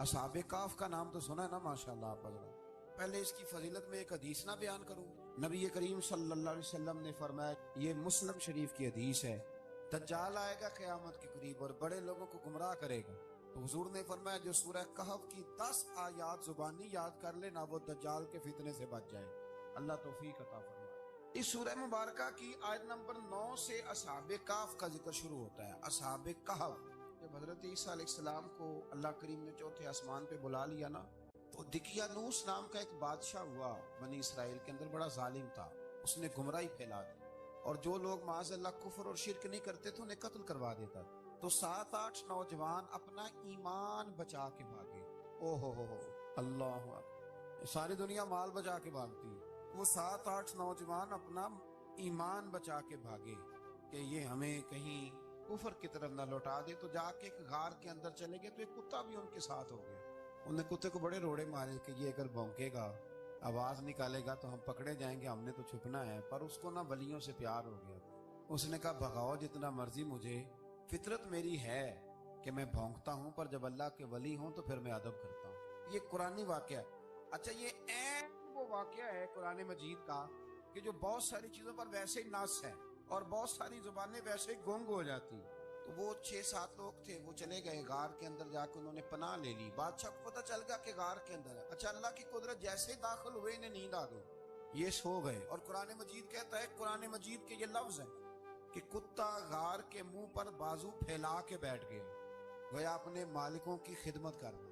اصحاب کاف کا نام تو سنا ہے نا ماشاءاللہ آپ حضرات۔ پہلے اس کی فضیلت میں ایک حدیث نہ بیان کروں؟ نبی کریم صلی اللہ علیہ وسلم نے فرمایا، یہ مسلم شریف کی حدیث ہے، دجال آئے گا قیامت کے قریب اور بڑے لوگوں کو گمراہ کرے گا، تو حضور نے فرمایا جو سورہ کہف کی 10 آیات زبانی یاد کر لے نہ، وہ دجال کے فتنے سے بچ جائے۔ اللہ توفیق عطا فرمائے۔ اس سورہ مبارکہ کی آیت نمبر 9 سے اصحاب کہف کا ذکر شروع ہوتا ہے۔ اصحاب کہف، جب حضرت عیسیٰ علیہ السلام کو اللہ کریم نے چوتھے آسمان پہ بلا لیا نا، تو دقیانوس نام کا ایک بادشاہ ہوا بنی اسرائیل کے اندر، بڑا ظالم تھا، اس نے گمراہی پھیلا دی، اور جو لوگ معاذ اللہ کفر اور شرک نہیں کرتے تھے انہیں قتل کروا دیتا تھا۔ تو 7-8 نوجوان اپنا ایمان بچا کے بھاگے۔ او ہو اللہ اکبر، ساری دنیا مال بچا کے بھاگتی، وہ 7-8 نوجوان اپنا ایمان بچا کے بھاگے کہ یہ ہمیں کہیں کفر کی طرف نہ لوٹا دے۔ تو جا کے ایک غار کے اندر چلے گئے، تو ایک کتا بھی ان کے ساتھ ہو گیا۔ انہوں نے کتے کو بڑے روڑے مارے کہ یہ اگر بھونکے گا، آواز نکالے گا تو ہم پکڑے جائیں گے، ہم نے تو چھپنا ہے۔ پر اس کو نہ ولیوں سے پیار ہو گیا، اس نے کہا بھگاؤ جتنا مرضی مجھے، فطرت میری ہے کہ میں بھونکتا ہوں، پر جب اللہ کے ولی ہوں تو پھر میں ادب کرتا ہوں۔ یہ قرآنی واقعہ ہے۔ اچھا، یہ عین وہ واقعہ ہے قرآن مجید کا کہ جو بہت ساری چیزوں پر ویسے ہی نص ہے اور بہت ساری زبانیں ویسے ہی گنگ ہو جاتی۔ تو وہ 6-7 لوگ تھے، وہ چلے گئے غار کے اندر، جا کے انہوں نے پناہ لے لی۔ بادشاہ کو پتہ چل گیا کہ غار کے اندر ہے۔ اچھا، اللہ کی قدرت، جیسے ہی داخل ہوئے انہیں نیند آ گئی، یہ سو گئے۔ اور قرآن مجید کہتا ہے، قرآن مجید کے یہ لفظ ہیں کہ کتا غار کے منہ پر بازو پھیلا کے بیٹھ گیا، گویا اپنے مالکوں کی خدمت کرنا۔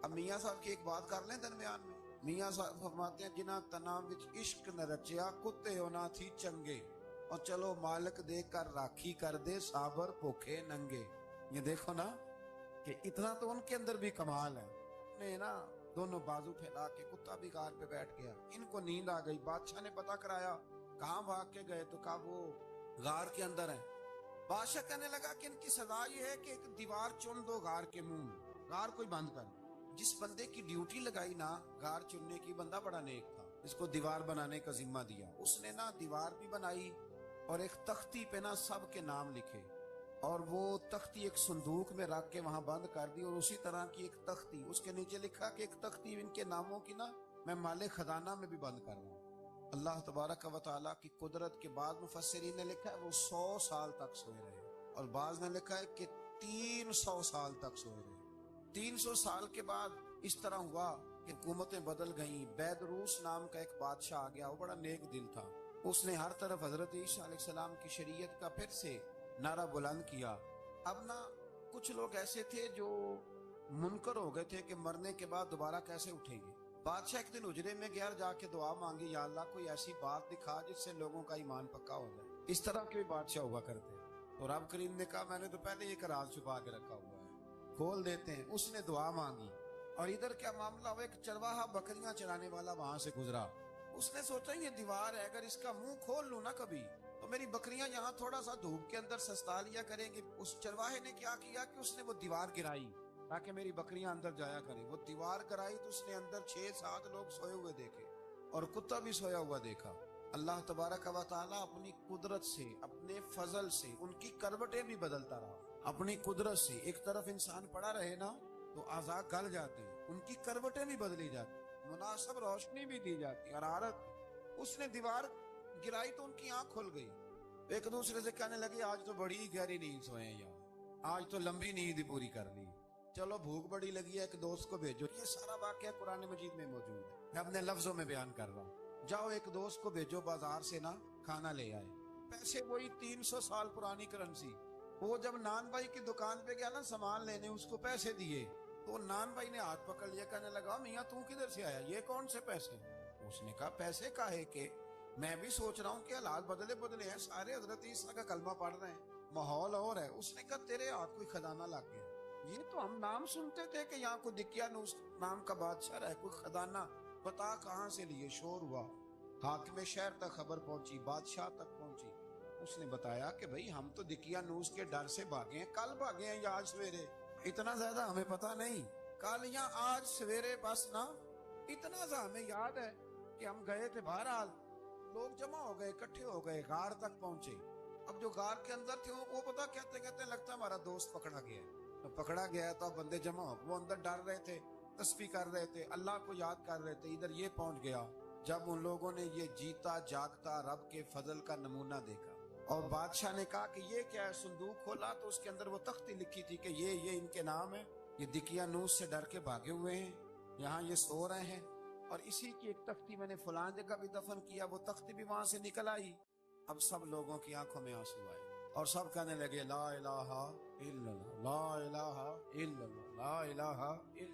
اب میاں صاحب کی ایک بات کر لیں درمیان میں۔ میاں صاحب فرماتے ہیں، جنہ تنا وچ عشق نہ رچیا، کتے ہونا تھی چنگے، اور چلو مالک دے کر راکھی کر دے، صابر بھوکے ننگے۔ یہ دیکھو نا کہ اتنا تو ان کے اندر بھی کمال ہے۔ نے نا دونوں بازو پھیلا کے، کتا بھی غار پہ بیٹھ گیا، ان کو نیند آ گئی۔ بادشاہ نے پتا کرایا کہاں بھاگ کے گئے، تو کہا وہ غار کے اندر ہیں۔ بادشاہ کہنے لگا کہ ان کی سزا یہ ہے کہ ایک دیوار چن دو غار کے منہ میں، غار کوئی بند کر۔ جس بندے کی ڈیوٹی لگائی نا غار چننے کی، بندہ بڑا نیک تھا، اس کو دیوار بنانے کا ذمہ دیا، اس نے نا دیوار بھی بنائی اور ایک تختی پہ نا سب کے نام لکھے، اور وہ تختی ایک صندوق میں رکھ کے وہاں بند کر دی، اور اسی طرح کی ایک تختی اس کے نیچے لکھا کہ ایک تختی ان کے ناموں کی نا میں مال خزانہ میں بھی بند کر رہا ہوں۔ اللہ تبارک و تعالیٰ کی قدرت کے بعد مفسرین نے لکھا ہے وہ 100 سال تک سوئے رہے، اور بعض نے لکھا ہے کہ 300 سال تک سوئے رہے۔ 300 سال کے بعد اس طرح ہوا کہ حکومتیں بدل گئیں۔ بیدروس نام کا ایک بادشاہ آ گیا، وہ بڑا نیک دل تھا، اس نے ہر طرف حضرت عیسیٰ علیہ السلام کی شریعت کا پھر سے نعرہ بلند کیا۔ اب نا کچھ لوگ ایسے تھے جو منکر ہو گئے تھے کہ مرنے کے بعد دوبارہ کیسے اٹھیں گے۔ بادشاہ ایک دن حجرے میں گیا، جا کے دعا مانگی، یا اللہ کوئی ایسی بات دکھا جس سے لوگوں کا ایمان پکا ہو جائے۔ اس طرح کے بھی بادشاہ ہوا کرتے ہیں۔ تو رب کریم نے کہا میں نے تو پہلے ایک راز چھپا کے رکھا ہوا ہے، کھول دیتے ہیں۔ اس نے دعا مانگی، اور ادھر کیا معاملہ ہوا، ایک چرواہا بکریاں چرانے والا وہاں سے گزرا۔ اس نے سوچا یہ دیوار ہے، اگر اس کا منہ کھول لوں نا کبھی تو میری بکریاں یہاں تھوڑا سا دھوپ کے اندر سستا لیا کریں گی۔ اس چرواہے نے کیا کیا کہ اس نے وہ دیوار گرائی تاکہ میری بکریاں اندر جایا کریں۔ وہ دیوار گرائی تو اس نے اندر 6-7 لوگ سوئے ہوئے دیکھے، اور کتا بھی سویا ہوا دیکھا۔ اللہ تبارک و تعالیٰ اپنی قدرت سے، اپنے فضل سے ان کی کروٹیں بھی بدلتا رہا۔ اپنی قدرت سے ایک طرف انسان پڑا رہے نا تو اعضاء گل جاتے ہیں، ان کی کروٹیں بھی بدلی جاتی، مناسب روشنی بھی دی جاتی، حرارت۔ اس نے دیوار گرائی تو ان کی آنکھ کھل گئی، ایک دوسرے سے کہنے لگے آج تو بڑی گہری نیند سوئے ہیں یار، آج تو لمبی نیند پوری کر لی، چلو بھوک بڑی لگی ہے ایک دوست کو بھیجو۔ یہ سارا واقعہ قرآن مجید میں موجود ہے، میں اپنے لفظوں میں بیان کر رہا ہوں۔ جاؤ ایک دوست کو بھیجو بازار سے نا کھانا لے آئے، پیسے وہی 300 سال پرانی کرنسی۔ وہ جب نان بھائی کی دکان پہ گیا نا سامان لینے، اس کو پیسے دیے تو نان بھائی نے ہاتھ پکڑ لیا، کہنے لگا میاں تو کدھر سے آیا، یہ کون سے پیسے؟ اس نے کہا پیسے کاہے کے، میں بھی سوچ رہا ہوں کہ حالات بدلے ہیں، سارے حضرت عیسیٰ کا کلمہ پڑھ رہے ہیں، ماحول اور ہے۔ اس نے کہا تیرے ہاتھ کوئی خزانہ لگ گیا، یہ تو ہم نام سنتے تھے کہ یہاں کوئی دقیانوس نام کا بادشاہ ہے، کوئی خزانہ، بتا کہاں سے لیے۔ شور ہوا، حاکم شہر تک خبر پہنچی، بادشاہ تک پہنچی۔ اس نے بتایا کہ بھئی ہم تو دقیانوس کے ڈر سے بھاگے ہیں، کل بھاگے ہیں یا آج سویرے، اتنا زیادہ ہمیں پتا نہیں، کل یا آج سویرے بس نا اتنا سا ہمیں یاد ہے کہ ہم گئے تھے۔ بہرحال لوگ جمع ہو گئے، اکٹھے ہو گئے، غار تک پہنچے۔ اب جو غار کے اندر تھے وہ پتا کہتے کہتے لگتا ہمارا دوست پکڑا گیا ہے۔ تو پکڑا گیا تو بندے جمع ہو، وہ اندر ڈر رہے تھے، تسبیح کر رہے تھے، اللہ کو یاد کر رہے تھے، ادھر یہ پہنچ گیا جب ان لوگوں نے یہ جیتا جاگتا رب کے فضل کا نمونہ دیکھا، اور بادشاہ نے کہا کہ یہ کیا ہے، صندوق کھولا تو اس کے اندر وہ تختی لکھی تھی کہ یہ ان کے نام ہے، یہ دقیانوس سے ڈر کے بھاگے ہوئے ہیں، یہاں یہ سو رہے ہیں، اور اسی کی ایک تختی میں نے فلاں جگہ بھی دفن کیا، وہ تختی بھی وہاں سے نکل آئی۔ اب سب لوگوں کی آنکھوں میں آنسو آئے اور سب کہنے لگے لا الہ الا اللہ، لا الہ الا اللہ، لا الہ الا،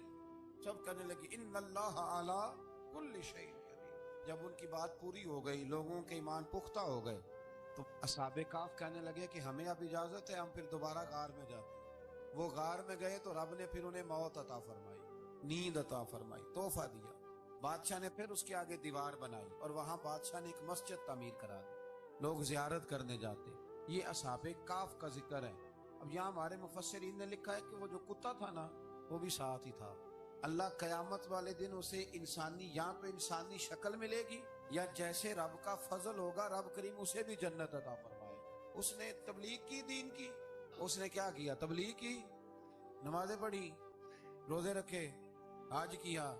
سب کہنے لگے ان اللہ علی کل شیء قدیر۔ جب ان کی بات پوری ہو گئی، لوگوں کے ایمان پختہ ہو گئے، تو اصحاب کہف کہنے لگے کہ ہمیں اب اجازت ہے، ہم پھر دوبارہ غار میں جاتے ہیں۔ وہ غار میں گئے تو رب نے پھر انہیں موت عطا فرمائی، نیند عطا فرمائی، تحفہ دیا۔ بادشاہ نے پھر اس کے آگے دیوار بنائی اور وہاں بادشاہ نے ایک مسجد تعمیر کرا دی، لوگ زیارت کرنے جاتے۔ یہ اصحاب کہف کا ذکر ہے۔ اب یہاں ہمارے مفسرین نے لکھا ہے کہ وہ جو کتا تھا نا، وہ بھی ساتھ ہی تھا۔ اللہ قیامت والے دن اسے انسانی، یا تو انسانی شکل ملے گی، یا جیسے رب کا فضل ہوگا رب کریم اسے بھی جنت عطا فرمائے۔ اس نے تبلیغ کی، دین کی، اس نے کیا کیا؟ تبلیغ کی، نمازیں پڑھی، روزے رکھے، حج کیا،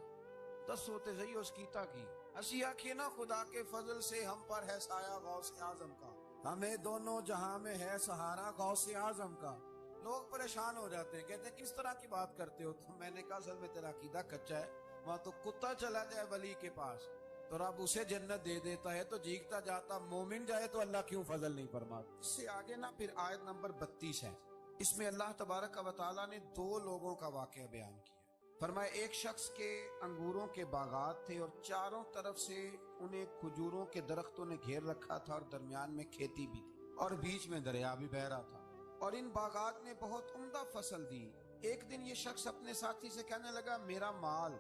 10 ہوتے صحیح اس کیتا کی۔ اسی آنکھیں نا خدا کے فضل سے ہم پر ہے سایہ غوث اعظم کا، ہمیں دونوں جہاں میں ہے سہارا غوث اعظم کا۔ لوگ پریشان ہو جاتے ہیں، کہتے ہیں کس طرح کی بات کرتے ہو؟ تو میں نے کہا اصل میں تیرا عقیدہ کچا ہے۔ وہاں تو کتا چلا جائے ولی کے پاس تو رب اسے جنت دے دیتا ہے، تو جیگتا جاتا مومن جائے تو اللہ کیوں فضل نہیں فرماتا؟ اس سے آگے نا پھر آیت نمبر 32 ہے، اس میں اللہ تبارک و تعالیٰ نے 2 لوگوں کا واقعہ بیان کیا۔ فرمایا ایک شخص کے انگوروں کے باغات تھے اور چاروں طرف سے انہیں کھجوروں کے درختوں نے گھیر رکھا تھا، اور درمیان میں کھیتی بھی تھی اور بیچ میں دریا بھی بہہ رہا تھا، اور ان باغات نے بہت عمدہ فصل دی۔ ایک دن یہ شخص اپنے ساتھی سے کہنے لگا میرا مال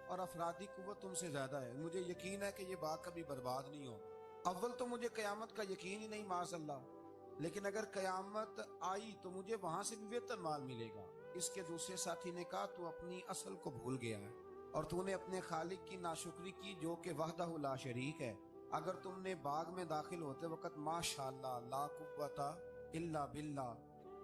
اور افرادی قوت تم سے زیادہ ہے، مجھے یقین ہے کہ یہ باغ کبھی برباد نہیں ہو۔ اول تو مجھے قیامت کا یقین ہی نہیں معاذ اللہ، لیکن اگر قیامت آئی تو مجھے وہاں سے بھی بہتر مال ملے گا۔ اس کے دوسرے ساتھی نے کہا تو اپنی اصل کو بھول گیا ہے اور تو نے اپنے خالق کی ناشکری کی جو کہ وحدہ لا شریک ہے۔ اگر تم نے باغ میں داخل ہوتے وقت ماشاءاللہ لا قوت الا باللہ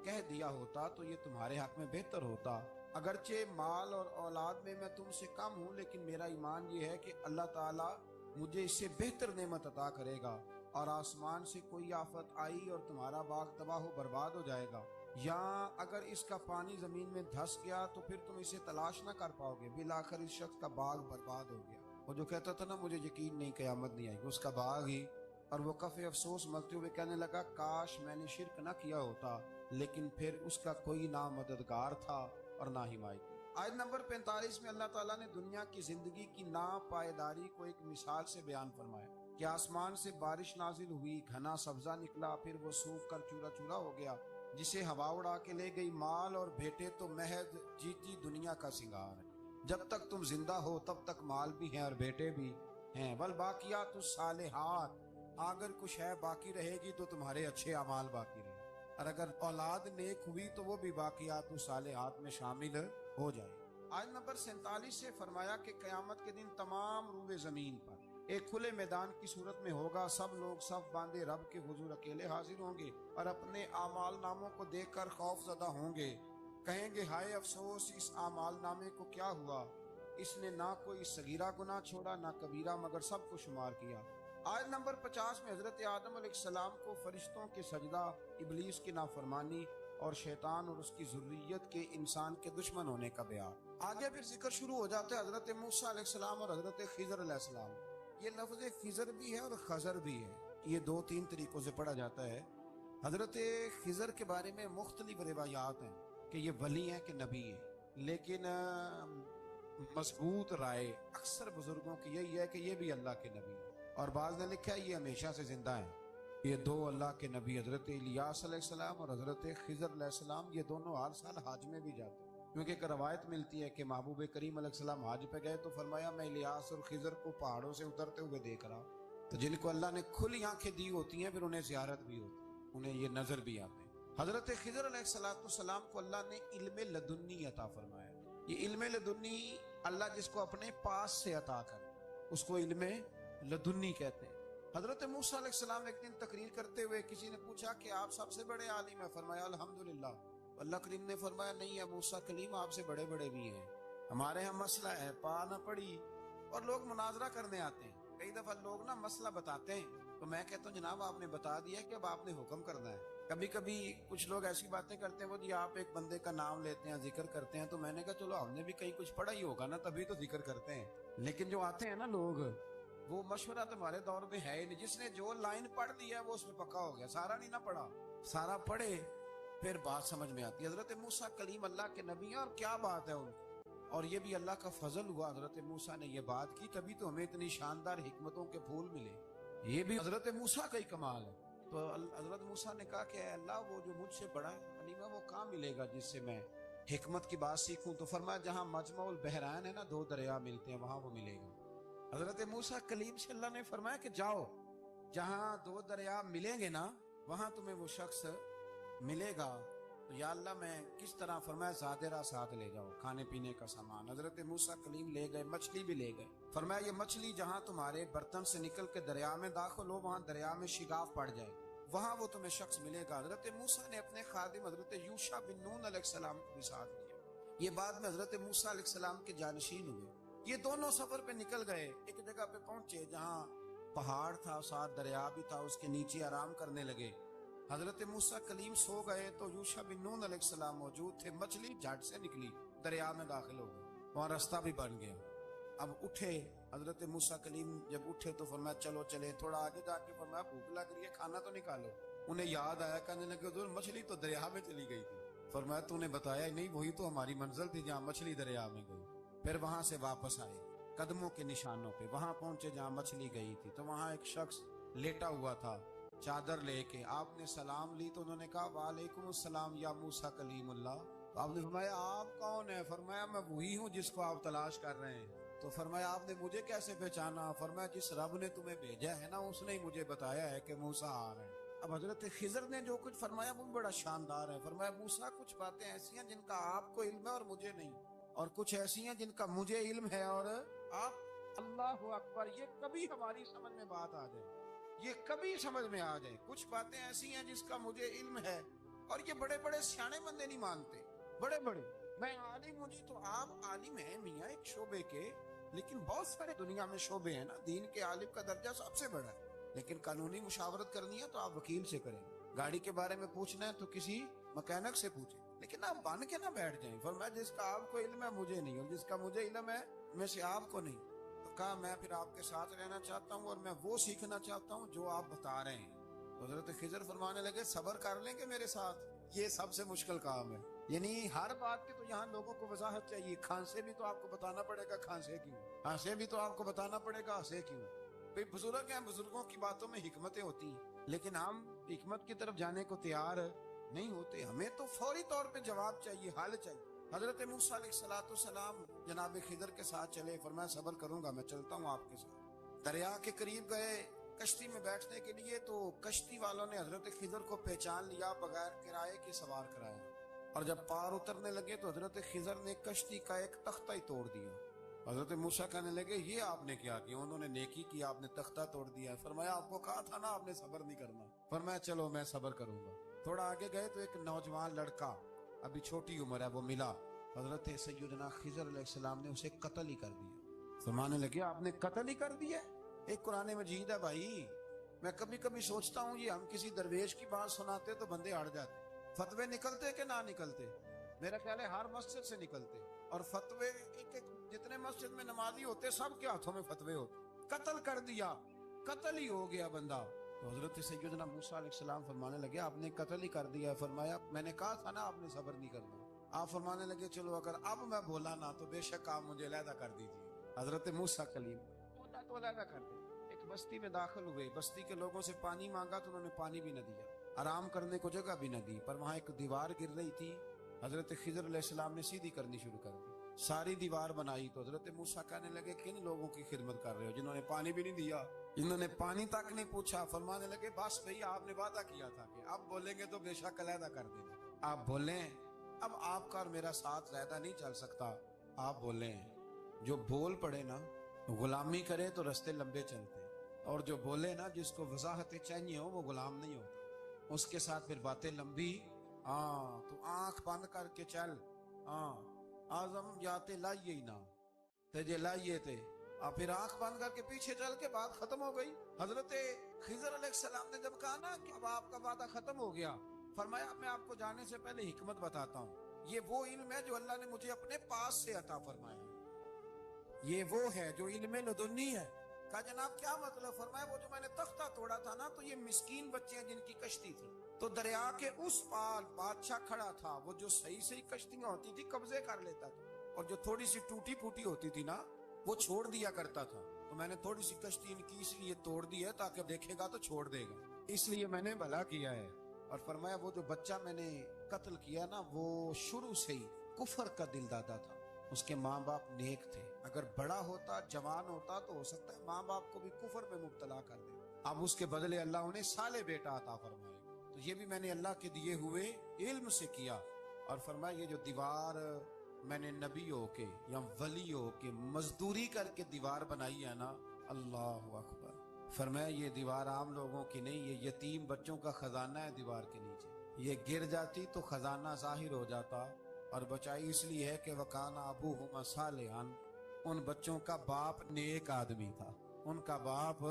کہہ دیا ہوتا تو یہ تمہارے حق میں بہتر ہوتا۔ اگرچہ مال اور اولاد میں تم سے کم ہوں، لیکن میرا ایمان یہ ہے کہ اللہ تعالیٰ مجھے اس سے بہتر نعمت عطا کرے گا، اور آسمان سے کوئی آفت آئی اور تمہارا باغ تباہ و برباد ہو جائے گا، یا اگر اس کا پانی زمین میں دھس گیا تو پھر تم اسے تلاش نہ کر پاؤ گے۔ بالآخر اس شخص کا باغ برباد ہو گیا۔ وہ جو کہتا تھا نا مجھے یقین نہیں قیامت نہیں آئے گی، اس کا باغ ہی، اور وہ کف افسوس ملتے ہوئے کہنے لگا کاش میں نے شرک نہ کیا ہوتا، لیکن پھر اس کا کوئی نہ مددگار تھا اور نہ حمایتی۔ آیت نمبر 45 میں اللہ تعالیٰ نے دنیا کی زندگی کی ناپائیداری کو ایک مثال سے بیان فرمایا کہ آسمان سے بارش نازل ہوئی، گھنا سبزہ نکلا، پھر وہ سوکھ کر چورا چورا ہو گیا، جسے ہوا اڑا کے لے گئی۔ مال اور بیٹے تو محض جیتی دنیا کا سنگار ہے، جب تک تم زندہ ہو تب تک مال بھی ہیں اور بیٹے بھی ہیں۔ والباقیات الصالحات، اگر کچھ ہے باقی رہے گی تو تمہارے اچھے اعمال باقی رہے، اور اگر اولاد نیک ہوئی تو وہ بھی باقیات الصالحات میں شامل ہو جائے۔ آیت نمبر 47 سے فرمایا کہ قیامت کے دن تمام روئے زمین پر ایک کھلے میدان کی صورت میں ہوگا، سب لوگ صف باندھے رب کے حضور اکیلے حاضر ہوں گے اور اپنے اعمال ناموں کو دیکھ کر خوف زدہ ہوں گے، کہیں گے ہائے افسوس اس اعمال نامے کو کیا ہوا، اس نے نہ کوئی صغیرہ گناہ چھوڑا نہ کبیرہ، مگر سب کو شمار کیا۔ آیت نمبر 50 میں حضرت آدم علیہ السلام کو فرشتوں کے سجدہ، ابلیس کی نافرمانی اور شیطان اور اس کی ذریت کے انسان کے دشمن ہونے کا بیان۔ آگے پھر ذکر شروع ہو جاتا ہے حضرت موسیٰ علیہ السلام اور حضرت خضر علیہ السلام۔ یہ لفظ خضر بھی ہے اور خضر بھی ہے، یہ 2-3 طریقوں سے پڑھا جاتا ہے۔ حضرت خضر کے بارے میں مختلف روایات ہیں کہ یہ ولی ہیں کہ نبی ہیں، لیکن مضبوط رائے اکثر بزرگوں کی یہی ہے کہ یہ بھی اللہ کے نبی ہیں، اور بعض نے لکھا ہے یہ ہمیشہ سے زندہ ہیں۔ یہ 2 اللہ کے نبی حضرت الیاس علیہ السلام اور حضرت خضر علیہ السلام، یہ دونوں ہر سال حج میں بھی جاتے ہیں، کیونکہ ایک روایت ملتی ہے کہ محبوب کریم علیہ السلام حج پہ گئے تو فرمایا میں الیاس اور خضر کو پہاڑوں سے اترتے ہوئے دیکھ رہا ہوں۔ تو جن کو اللہ نے کھلی آنکھیں دی ہوتی ہیں پھر انہیں زیارت بھی ہوتی ہے، انہیں یہ نظر بھی آتے ہیں۔ حضرت خضر علیہ السلام کو اللہ نے علم لدنی عطا فرمایا۔ یہ علم لدنی اللہ جس کو اپنے پاس سے عطا کر، اس کو علم لدنی کہتے ہیں۔ حضرت موسیٰ علیہ السلام ایک دن تقریر کرتے ہوئے کسی نے پوچھا کہ آپ سب سے بڑے عالم ہیں، فرمایا الحمدللہ، اللہ کریم نے فرمایا نہیں ہے موسیٰ کلیم آپ سے بڑے بڑے بھی ہیں، ہمارے ہاں مسئلہ ہے پا نہ پڑی، اور لوگ مناظرہ کرنے آتے ہیں۔ کئی دفعہ لوگ نا مسئلہ بتاتے ہیں تو میں کہتا ہوں جناب آپ نے بتا دیا کہ اب آپ نے حکم کرنا ہے۔ کبھی کبھی کچھ لوگ ایسی باتیں کرتے ہیں وہ جی آپ ایک بندے کا نام لیتے ہیں ذکر کرتے ہیں، تو میں نے کہا چلو ہم نے بھی کہیں کچھ پڑھا ہی ہوگا نا تبھی تو ذکر کرتے ہیں، لیکن جو آتے ہیں نا لوگ وہ مشورہ تمہارے دور میں ہے ہی نہیں، جس نے جو لائن پڑھ لی ہے وہ اس میں پکا ہو گیا، سارا نہیں نہ پڑھا، سارا پڑھے پھر بات سمجھ میں آتی ہے۔ حضرت موسیٰ کلیم اللہ کے نبی ہیں اور کیا بات ہے ان کی، اور یہ بھی اللہ کا فضل ہوا حضرت موسیٰ نے یہ بات کی تبھی تو ہمیں اتنی شاندار حکمتوں کے پھول ملے، یہ بھی حضرت موسیٰ کا ہی کمال ہے۔ تو حضرت موسیٰ نے کہا کہ اے اللہ وہ جو مجھ سے بڑا ہے علیمہ وہ کہاں ملے گا جس سے میں حکمت کی بات سیکھوں؟ تو فرمایا جہاں مجمع البحرین ہے نا، دو دریا ملتے ہیں وہاں وہ ملے گا۔ حضرت موسیٰ کلیم سے اللہ نے فرمایا کہ جاؤ جہاں دو دریا ملیں گے نا وہاں تمہیں وہ شخص ملے گا۔ تو یا اللہ میں کس طرح؟ فرمایا زادرہ ساتھ لے جاؤ، کھانے پینے کا سامان۔ حضرت موسیٰ کلیم لے گئے، مچھلی بھی لے گئے، فرمایا یہ مچھلی جہاں تمہارے برتن سے نکل کے دریا میں داخل ہو وہاں دریا میں شگاف پڑ جائے وہاں وہ تمہیں شخص ملے گا۔ حضرت موسیٰ نے اپنے خادم حضرت یوشع بن نون علیہ السلام کو بھی ساتھ لیا، یہ بعد میں حضرت موسیٰ علیہ السلام کے جانشین ہوئے۔ یہ دونوں سفر پہ نکل گئے، ایک جگہ پہ پہنچے جہاں پہاڑ تھا، ساتھ دریا بھی تھا، اس کے نیچے آرام کرنے لگے۔ حضرت موسیٰ کلیم سو گئے تو یوشع بن نون علیہ السلام موجود تھے، مچھلی جھٹ سے نکلی دریا میں داخل ہو گئی، وہاں راستہ بھی بن گیا۔ اب اٹھے حضرت موسیٰ کلیم، جب اٹھے تو فرمایا چلو چلے، تھوڑا آگے جا کے فرمایا بھوک لگ رہی ہے کھانا تو نکالو۔ انہیں یاد آیا، کہنے لگے حضور مچھلی تو دریا میں چلی گئی تھی۔ فرمایا تو نے بتایا ہی نہیں، وہی تو ہماری منزل تھی جہاں مچھلی دریا میں گئی۔ پھر وہاں سے واپس آئے قدموں کے نشانوں پہ، وہاں پہنچے جہاں مچھلی گئی تھی تو وہاں ایک شخص لیٹا ہوا تھا چادر لے کے۔ آپ نے سلام لی تو انہوں نے کہا وعلیکم السلام یا موسیٰ کلیم اللہ۔ تو آپ نے فرمایا آپ کون ہیں؟ فرمایا میں وہی ہوں جس کو آپ تلاش کر رہے ہیں۔ تو فرمایا آپ نے مجھے کیسے پہچانا؟ فرمایا جس رب نے تمہیں بھیجا ہے نا اس نے ہی مجھے بتایا ہے کہ موسیٰ آ رہے ہیں۔ اب حضرت خضر نے جو کچھ فرمایا وہ بڑا شاندار ہے۔ فرمایا موسیٰ کچھ باتیں ایسی ہیں جن کا آپ کو علم ہے اور مجھے نہیں، اور کچھ ایسی ہیں جن کا مجھے علم ہے اور آپ۔ اللہ اکبر، یہ کبھی ہماری سمجھ میں بات آ جائے، یہ کبھی سمجھ میں آ جائے، کچھ باتیں ایسی ہیں جس کا مجھے علم ہے اور یہ بڑے بڑے سیانے بندے نہیں مانتے، بڑے بڑے میں عالم ہوں جی، تو آپ عالم ہیں میاں ایک شعبے کے، لیکن بہت سارے دنیا میں شعبے ہیں نا، دین کے عالم کا درجہ سب سے بڑا ہے، لیکن قانونی مشاورت کرنی ہے تو آپ وکیل سے کریں، گاڑی کے بارے میں پوچھنا ہے تو کسی مکینک سے پوچھیں، لیکن آپ بن کے نہ بیٹھ جائیں۔ فرمایا جس کا آپ کو علم ہے مجھے نہیں، اور جس کا مجھے علم ہے میں سے آپ کو نہیں۔ تو کہا میں پھر آپ کے ساتھ رہنا چاہتا ہوں اور میں وہ سیکھنا چاہتا ہوں جو آپ بتا رہے ہیں۔ حضرت خضر فرمانے لگے صبر کر لیں گے میرے ساتھ، یہ سب سے مشکل کام ہے، یعنی ہر بات کی تو یہاں لوگوں کو وضاحت چاہیے، کھانسے بھی تو آپ کو بتانا پڑے گا کھانسے کیوں، ہنسے بھی تو آپ کو بتانا پڑے گا ہنسے کیوں۔ بھئی بزرگ ہیں، بزرگوں کی باتوں میں حکمتیں ہوتی ہیں، لیکن ہم حکمت کی طرف جانے کو تیار نہیں ہوتے، ہمیں تو فوری طور پہ جواب چاہیے، حل چاہیے۔ حضرت موسیٰ علیہ السلام جناب خضر کے ساتھ چلے، فرمایا صبر کروں گا، میں چلتا ہوں آپ کے ساتھ۔ دریا کے قریب گئے کشتی میں بیٹھنے کے لیے تو کشتی والوں نے حضرت خضر کو پہچان لیا، بغیر کرائے کے سوار کرایا، اور جب پار اترنے لگے تو حضرت خضر نے کشتی کا ایک تختہ ہی توڑ دیا۔ حضرت موسیٰ کہنے لگے یہ آپ نے کیا کیا؟ انہوں نے نیکی کی، آپ نے تختہ توڑ دیا۔ فرمایا آپ کو کہا تھا نا آپ نے صبر نہیں کرنا۔ فرمایا چلو میں صبر کروں گا۔ تھوڑا آگے گئے تو ایک نوجوان لڑکا، ابھی چھوٹی عمر ہے، وہ ملا، حضرت سیدنا خضر علیہ السلام نے اسے قتل ہی کر دیا۔ فرمانے لگے آپ نے قتل ہی کر دیا؟ ایک قرآن مجید ہے بھائی، میں کبھی کبھی سوچتا ہوں یہ ہم کسی درویش کی بات سناتے تو بندے اڑ جاتے، فتوے نکلتے کہ نہ نکلتے؟ میرا خیال ہے ہر مسجد سے نکلتے، اور فتوے ایک جتنے مسجد میں نمازی ہوتے سب کے ہاتھوں میں فتوے ہوتے۔ قتل کر دیا، قتل ہی ہو گیا بندہ۔ تو حضرت سیدنا موسیٰ علیہ السلام فرمانے لگے آپ نے قتل ہی کر دیا۔ فرمایا میں نے کہا تھا نا آپ نے صبر نہیں کرنا۔ آپ فرمانے لگے چلو اگر اب میں بولا نا تو بے شک آپ مجھے علیحدہ کر دیجیے۔ حضرت موسیٰ کلیم بولا تو علیحدہ کر دے۔ ایک بستی میں داخل ہوئے، بستی کے لوگوں سے پانی مانگا تو انہوں نے پانی بھی نہ دیا، آرام کرنے کو جگہ بھی نہ دی، پر وہاں ایک دیوار گر رہی تھی، حضرت خضر علیہ السلام نے سیدھی کرنی شروع کر دی، ساری دیوار بنائی۔ تو حضرت موسیٰ کہنے لگے کن لوگوں کی خدمت کر رہے ہو جنہوں نے پانی بھی نہیں دیا، جنہوں نے پانی تک نہیں پوچھا؟ فرمانے لگے بس بھئی آپ نے وعدہ کیا تھا کہ اب بولیں گے تو بے شک علیحدہ کر دیں گے، آپ بولیں اب آپ کا اور میرا ساتھ زیادہ نہیں چل سکتا، آپ بولیں۔ جو بول پڑے نا غلامی کرے تو رستے لمبے چلتے، اور جو بولے نا جس کو وضاحت چاہیے ہو وہ غلام نہیں ہوتا، اس کے ساتھ پھر باتیں لمبی ہاں تو آنکھ بند کر کے چل. ہاں آزم جاتے لائیے ہی نہ تجھے لائیے تھے. اور پھر آنکھ بند کر کے پیچھے چل کے بات ختم ہو گئی. حضرت خضر علیہ السلام نے جب کہا نا کہ اب آپ کا وعدہ ختم ہو گیا، فرمایا میں آپ کو جانے سے پہلے حکمت بتاتا ہوں. یہ وہ علم ہے جو اللہ نے مجھے اپنے پاس سے عطا فرمایا. یہ وہ ہے جو علم لدنی ہے. کہا جناب کیا مطلب؟ فرمایا وہ جو میں نے تختہ توڑا تھا نا، تو یہ مسکین بچے ہیں جن کی کشتی تھی، تو دریا کے اس پار بادشاہ کھڑا تھا، وہ جو صحیح صحیح کشتیاں ہوتی تھی قبضے کر لیتا تھا، اور جو تھوڑی سی ٹوٹی پھوٹی ہوتی تھی نا وہ چھوڑ دیا کرتا تھا. تو میں نے تھوڑی سی کشتی ان کی اس لیے توڑ دی ہے تاکہ دیکھے گا تو چھوڑ دے گا، اس لیے میں نے بھلا کیا ہے. اور فرمایا وہ جو بچہ میں نے قتل کیا نا، وہ شروع سے ہی کفر کا دل دادا تھا. اس کے ماں باپ نیک تھے، اگر بڑا ہوتا جوان ہوتا تو ہو سکتا ہے ماں باپ کو بھی کفر میں مبتلا کر دے. اب اس کے بدلے اللہ انہیں صالح بیٹا عطا فرمائے. تو یہ بھی میں نے اللہ کے دیے ہوئے علم سے کیا. اور فرمایا یہ جو دیوار میں نے نبی ہو کے یا ولی ہو کے مزدوری کر کے دیوار بنائی ہے نا، اللہ اکبر، فرمایا یہ دیوار عام لوگوں کی نہیں، یہ یتیم بچوں کا خزانہ ہے دیوار کے نیچے. یہ گر جاتی تو خزانہ ظاہر ہو جاتا، اور بچائی اس لیے ہے کہ وَكَانَ أَبُوهُمَا صَالِحًا، ان بچوں کا باپ نیک آدمی تھا. ان کا باپ،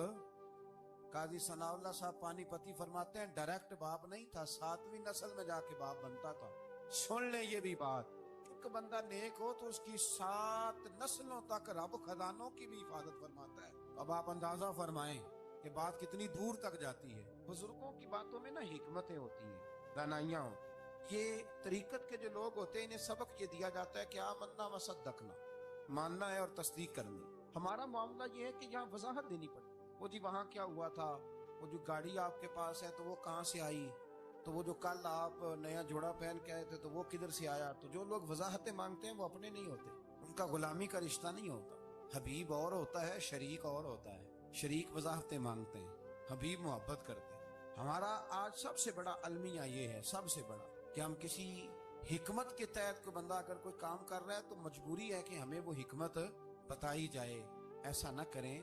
قاضی ثناء اللہ صاحب پانی پتی فرماتے ہیں ڈائریکٹ باپ نہیں تھا، 7ویں نسل میں جا کے باپ بنتا تھا. سن لیں یہ بھی بات، ایک بندہ نیک ہو تو اس کی 7 نسلوں تک رب خزانوں کی بھی حفاظت فرماتا ہے. اب آپ اندازہ فرمائیں کہ بات کتنی دور تک جاتی ہے. بزرگوں کی باتوں میں نا حکمتیں ہوتی ہیں، دانائیاں ہوتی. یہ طریقت کے جو لوگ ہوتے ہیں انہیں سبق یہ دیا جاتا ہے کہ آمنا و صدقنا، ماننا ہے اور تصدیق کرنی. ہمارا معاملہ یہ ہے کہ یہاں وضاحت دینی پڑتی. وہ جی وہاں کیا ہوا تھا، وہ جو گاڑی آپ کے پاس ہے تو وہ کہاں سے آئی، تو وہ جو کل آپ نیا جوڑا پہن کے آئے تھے تو وہ کدھر سے آیا. تو جو لوگ وضاحتیں مانگتے ہیں وہ اپنے نہیں ہوتے، ان کا غلامی کا رشتہ نہیں ہوتا. حبیب اور ہوتا ہے، شریک اور ہوتا ہے. شریک وضاحتیں مانگتے ہیں، حبیب محبت کرتے ہیں. ہمارا آج سب سے بڑا المیہ یہ ہے، سب سے بڑا، کہ ہم کسی حکمت کے تحت کوئی بندہ اگر کوئی کام کر رہا ہے تو مجبوری ہے کہ ہمیں وہ حکمت بتائی جائے. ایسا نہ کریں.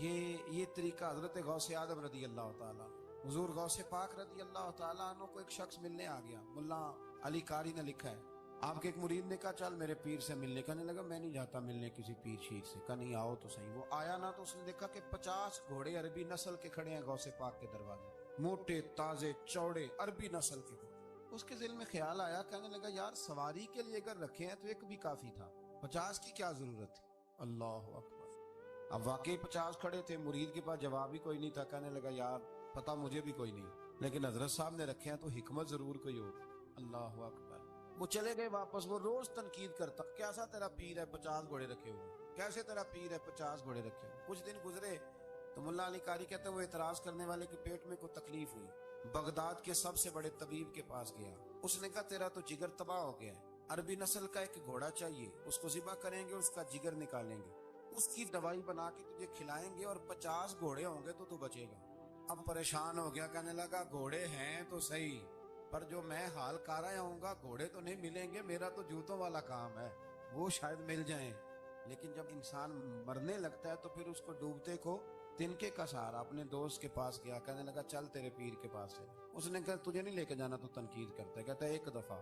یہ طریقہ حضرت غوث اعظم رضی اللہ تعالیٰ، حضور غوث پاک رضی اللہ تعالیٰ عنہ کو ایک شخص ملنے آ گیا. ملا علی قاری نے لکھا ہے، آپ کے ایک مرید نے کہا چل میرے پیر سے ملنے. کہنے لگا میں نہیں جاتا ملنے کسی پیر شیر سے. کہا نہیں آؤ تو صحیح. وہ آیا نا تو اس نے دیکھا کہ 50 گھوڑے عربی نسل کے کھڑے ہیں غوث پاک کے دروازے، موٹے تازے چوڑے عربی نسل کے گھوڑے. اس کے دل میں خیال آیا، کہنے لگا یار سواری کے لیے اگر رکھے ہیں تو ایک بھی کافی تھا، 50 کی کیا ضرورت تھی. اللہ اکبر. اب واقعی 50 کھڑے تھے، مرید کے پاس جواب ہی کوئی نہیں تھا. کہنے لگا یار پتہ مجھے بھی کوئی نہیں، لیکن حضرت صاحب نے رکھے ہیں تو حکمت ضرور کوئی ہوگی. اللہ اکبر. وہ چلے گئے واپس. وہ روز تنقید کرتا، کیسا تیرا پیر ہے 50 گھوڑے رکھے ہوئے، کیسے تیرا پیر ہے 50 گھوڑے رکھے ہوئے. کچھ دن گزرے تو ملا علی قاری کہتے ہیں وہ اعتراض کرنے والے کے پیٹ میں کوئی تکلیف ہوئی، بغداد کے سب سے بڑے طبیب کے پاس گیا. اس نے کہا تیرا تو جگر تباہ ہو گیا ہے، عربی نسل کا ایک گھوڑا چاہیے، اس کو ذبح کریں گے، اس کا جگر نکالیں گے، اس کی دوائی بنا کے تجھے کھلائیں گے، اور 50 گھوڑے ہوں گے تو بچے گا. اب پریشان ہو گیا، کہنے لگا گھوڑے ہیں تو صحیح، پر جو میں حال کر رہا ہوں گا گھوڑے تو نہیں ملیں گے، میرا تو جوتوں والا کام ہے، وہ شاید مل جائیں. لیکن جب انسان مرنے لگتا ہے تو پھر اس کو ڈوبتے کو تنکے کا سہارا. اپنے دوست کے پاس گیا، کہنے لگا چل تیرے پیر کے پاس ہے. اس نے کہا تجھے نہیں لے کے جانا، تو تنقید کرتا ہے. کہتا ہے ایک دفعہ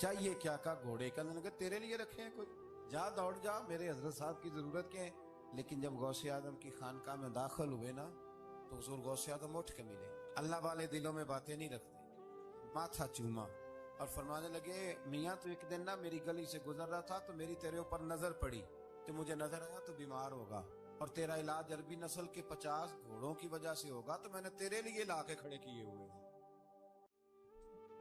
چاہیے کیا؟ کا گھوڑے. کہنے لگا تیرے لیے رکھے ہیں کوئی، جا دوڑ جا، میرے حضرت صاحب کی ضرورت کیا ہے. لیکن جب غوث اعظم کی خانقاہ میں داخل ہوئے نا تو حضور غوث اعظم اٹھ کے ملے. اللہ والے دلوں میں باتیں نہیں رکھتے. ماتھا چوما اور فرمانے لگے میاں تو ایک دن نا میری گلی سے گزر رہا تھا تو میری تیرے اوپر نظر پڑی، تو مجھے نظر آیا تو بیمار ہوگا، اور تیرا علاج عربی نسل کے 50 گھوڑوں کی وجہ سے ہوگا، تو میں نے تیرے لیے لا کے کھڑے کیے ہوئے ہیں،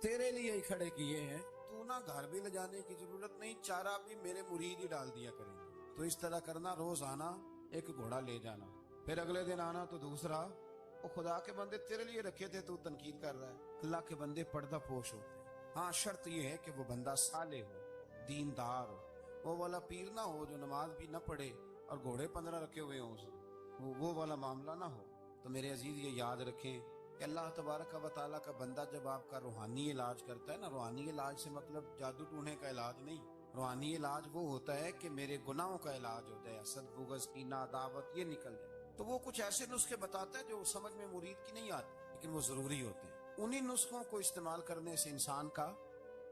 تیرے لیے ہی کھڑے کیے ہیں. تو نہ گھر بھی لے جانے کی ضرورت نہیں، چارہ بھی میرے مرید ہی ڈال دیا کریں گے. تو اس طرح کرنا، روز آنا ایک گھوڑا لے جانا، پھر اگلے دن آنا تو دوسرا. وہ خدا کے بندے تیرے لیے رکھے تھے، تو تنقید کر رہا ہے. اللہ کے بندے پردہ پوش ہوتے ہیں. ہاں شرط یہ ہے کہ وہ بندہ صالح ہو، دیندار ہو، وہ والا پیر نہ ہو جو نماز بھی نہ پڑھے اور گھوڑے 15 رکھے ہوئے ہوں، وہ والا معاملہ نہ ہو. تو میرے عزیز یہ یاد رکھیں کہ اللہ تبارک و تعالیٰ کا بندہ جب آپ کا روحانی علاج کرتا ہے نا، روحانی علاج سے مطلب جادو ٹونے کا علاج نہیں، روحانی علاج وہ ہوتا ہے کہ میرے گناہوں کا علاج ہو جائے، حسد بغض کینہ عداوت یہ نکل جائے. تو وہ کچھ ایسے نسخے بتاتا ہے جو سمجھ میں مرید کی نہیں آتے، لیکن وہ ضروری ہوتے ہیں. انہی نسخوں کو استعمال کرنے سے انسان کا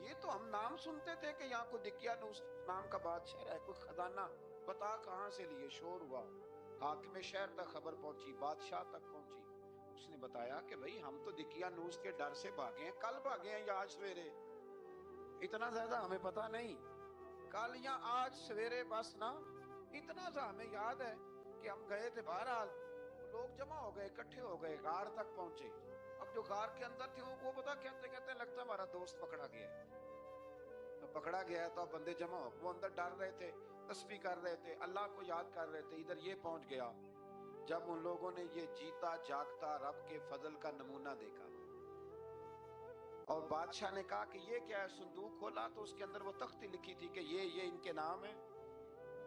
یہ تو ہم نام سنتے تھے کہ یہاں کوئی دقیانوس نام کا بادشاہ ہے، کوئی خزانہ، بتا کہاں سے لیے، شور ہوا، حاکم شہر تک خبر پہنچی، بادشاہ تک پہنچی۔ اس نے بتایا کہ بھئی ہم تو دقیانوس کے ڈر سے بھاگے ہیں، کل بھاگے ہیں یا آج سویرے، اتنا زیادہ ہمیں پتا نہیں، کل یا آج سویرے بس نا، اتنا سا ہمیں یاد ہے کہ ہم گئے تھے۔ بہرحال لوگ جمع ہو گئے، اکٹھے ہو گئے، غار تک پہنچے۔ اب جو غار کے اندر تھے وہ پتا کہتے کہتے لگتا ہمارا دوست پکڑا گیا ہے، پکڑا گیا ہے۔ تو اب بندے جمع ہو، وہ اندر ڈر رہے تھے، تسبیح کر رہے تھے، اللہ کو یاد کر رہے تھے، ادھر یہ پہنچ گیا۔ جب ان لوگوں نے یہ جیتا جاگتا رب کے فضل کا نمونہ دیکھا اور بادشاہ نے کہا کہ یہ کیا ہے، صندوق کھولا تو اس کے اندر وہ تختی لکھی تھی کہ یہ ان کے نام ہیں،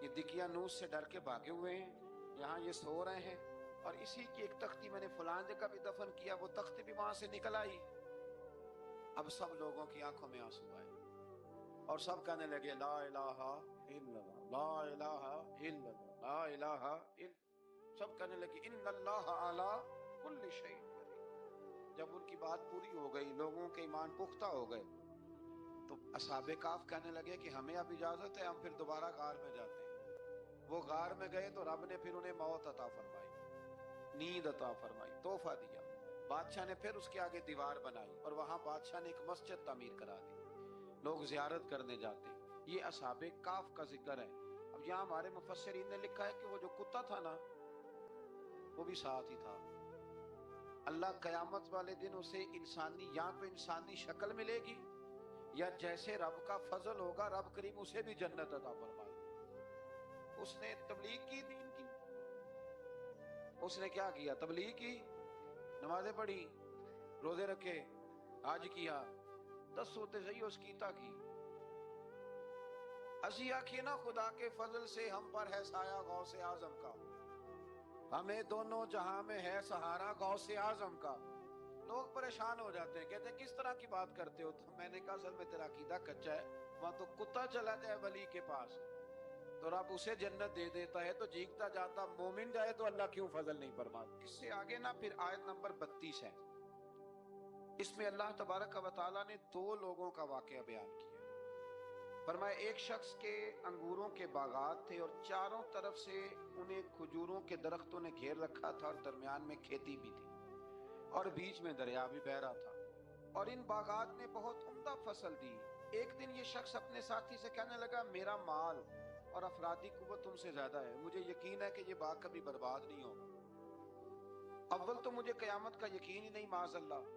یہ دقیانوس سے ڈر کے بھاگے ہوئے ہیں، یہاں یہ سو رہے ہیں، اور اسی کی ایک تختی میں نے فلاں جگہ بھی دفن کیا، وہ تختی بھی وہاں سے نکل آئی۔ اب سب لوگوں کی آنکھوں میں آنسو آئے اور سب کہنے لگے لا الہ الا اللہ، لا الہ الا اللہ، لا الہ الا، سب کہنے لگے ان اللہ علی کل شیء قدیر۔ جب ان کی بات پوری ہو گئی، لوگوں کے ایمان پختہ ہو گئے، تو اصحاب کہف کہنے لگے کہ ہمیں اب اجازت ہے، ہم پھر دوبارہ غار میں جاتے ہیں۔ وہ غار میں گئے تو رب نے پھر انہیں موت عطا فرمائی، نیند عطا فرمائی، تحفہ دیا۔ بادشاہ نے پھر اس کے آگے دیوار بنائی اور وہاں بادشاہ نے ایک مسجد تعمیر کرا دی، لوگ زیارت کرنے جاتے۔ یہ اصحاب کہف کا ذکر ہے۔ اب یہاں ہمارے مفسرین نے لکھا ہے کہ وہ جو کتا تھا نا، وہ بھی ساتھ ہی تھا۔ اللہ قیامت والے دن اسے انسانی، یا تو انسانی شکل ملے گی، یا جیسے رب کا فضل ہوگا رب کریم اسے بھی جنت عطا فرمائے۔ اس نے تبلیغ کی دین کی، اس نے کیا کیا، تبلیغ کی، نمازیں پڑھی، روزے رکھے، حج کیا، 10 ہوتے صحیح اس کیتا کی۔ اسی آنکھیں نا خدا کے فضل سے ہم پر ہے سایہ غوث اعظم کا، ہمیں دونوں جہاں میں ہے سہارا غوث اعظم کا۔ لوگ پریشان ہو جاتے ہیں، کہتے ہیں کس طرح کی بات کرتے ہو؟ تو میں نے کہا اصل میں تیرا عقیدہ کچا ہے، وہاں تو کتا چلا جائے ولی کے پاس تو رب اسے جنت دے دیتا ہے، تو جیگتا جاتا مومن جائے تو اللہ کیوں فضل نہیں فرماتا؟ اس سے آگے نا پھر آیت نمبر 32 ہے، اس میں اللہ تبارک و تعالیٰ نے 2 لوگوں کا واقعہ بیان کیا۔ فرمایا ایک شخص کے انگوروں کے باغات تھے اور چاروں طرف سے انہیں کھجوروں کے درختوں نے گھیر رکھا تھا، اور درمیان میں کھیتی بھی تھی اور بیچ میں دریا بھی بہہ رہا تھا، اور ان باغات نے بہت عمدہ فصل دی۔ ایک دن یہ شخص اپنے ساتھی سے کہنے لگا میرا مال اور افرادی قوت تم سے زیادہ ہے، مجھے یقین ہے کہ یہ باغ کبھی برباد نہیں ہوگا۔ اول تو مجھے قیامت کا یقین ہی نہیں معاذ اللہ،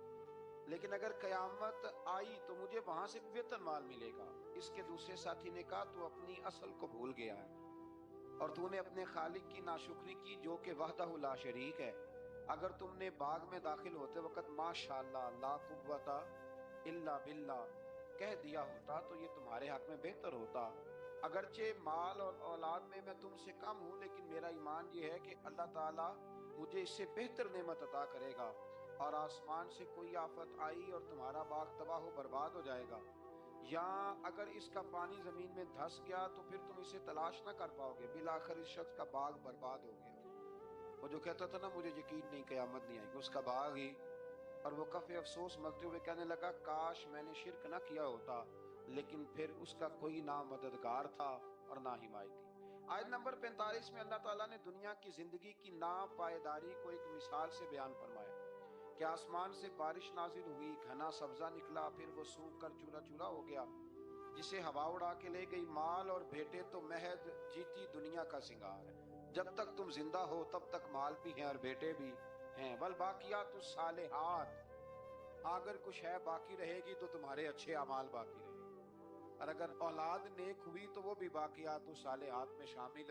لیکن اگر قیامت آئی تو مجھے وہاں سے بہتر مال ملے گا۔ اس کے دوسرے ساتھی نے کہا تو اپنی اصل کو بھول گیا ہے اور تو نے اپنے خالق کی ناشکری کی جو کہ وحدہ لا شریک ہے۔ اگر تم نے باغ میں داخل ہوتے وقت ماشاءاللہ لا قوت الا باللہ کہہ دیا ہوتا تو یہ تمہارے حق میں بہتر ہوتا۔ اگرچہ مال اور اولاد میں تم سے کم ہوں، لیکن میرا ایمان یہ ہے کہ اللہ تعالیٰ مجھے اس سے بہتر نعمت عطا کرے گا، اور آسمان سے کوئی آفت آئی اور تمہارا باغ تباہ و برباد ہو جائے گا، یا اگر اس کا پانی زمین میں دھس گیا تو پھر تم اسے تلاش نہ کر پاؤ گے۔ بالآخر اس شخص کا باغ برباد ہو گیا۔ وہ جو کہتا تھا نا مجھے یقین نہیں قیامت نہیں آئے گی، اس کا باغ ہی، اور وہ کف افسوس ملتے ہوئے کہنے لگا کاش میں نے شرک نہ کیا ہوتا، لیکن پھر اس کا کوئی نہ مددگار تھا اور نہ حمایتی۔ آیت نمبر 45 میں اللہ تعالیٰ نے دنیا کی زندگی کی ناپائیداری کو ایک مثال سے بیان فرمایا کہ آسمان سے بارش نازل ہوئی، گھنا سبزہ نکلا، پھر وہ سوکھ کر چورا چورا ہو گیا، جسے ہوا اڑا کے لے گئی۔ مال اور بیٹے تو محض جیتی دنیا کا سنگار ہے، جب تک تم زندہ ہو تب تک مال بھی ہیں اور بیٹے بھی ہیں۔ والباقیات الصالحات، اگر کچھ ہے باقی رہے گی تو تمہارے اچھے اعمال باقی رہے گی، اور اگر اولاد نیک ہوئی تو وہ بھی باقیات الصالحات میں شامل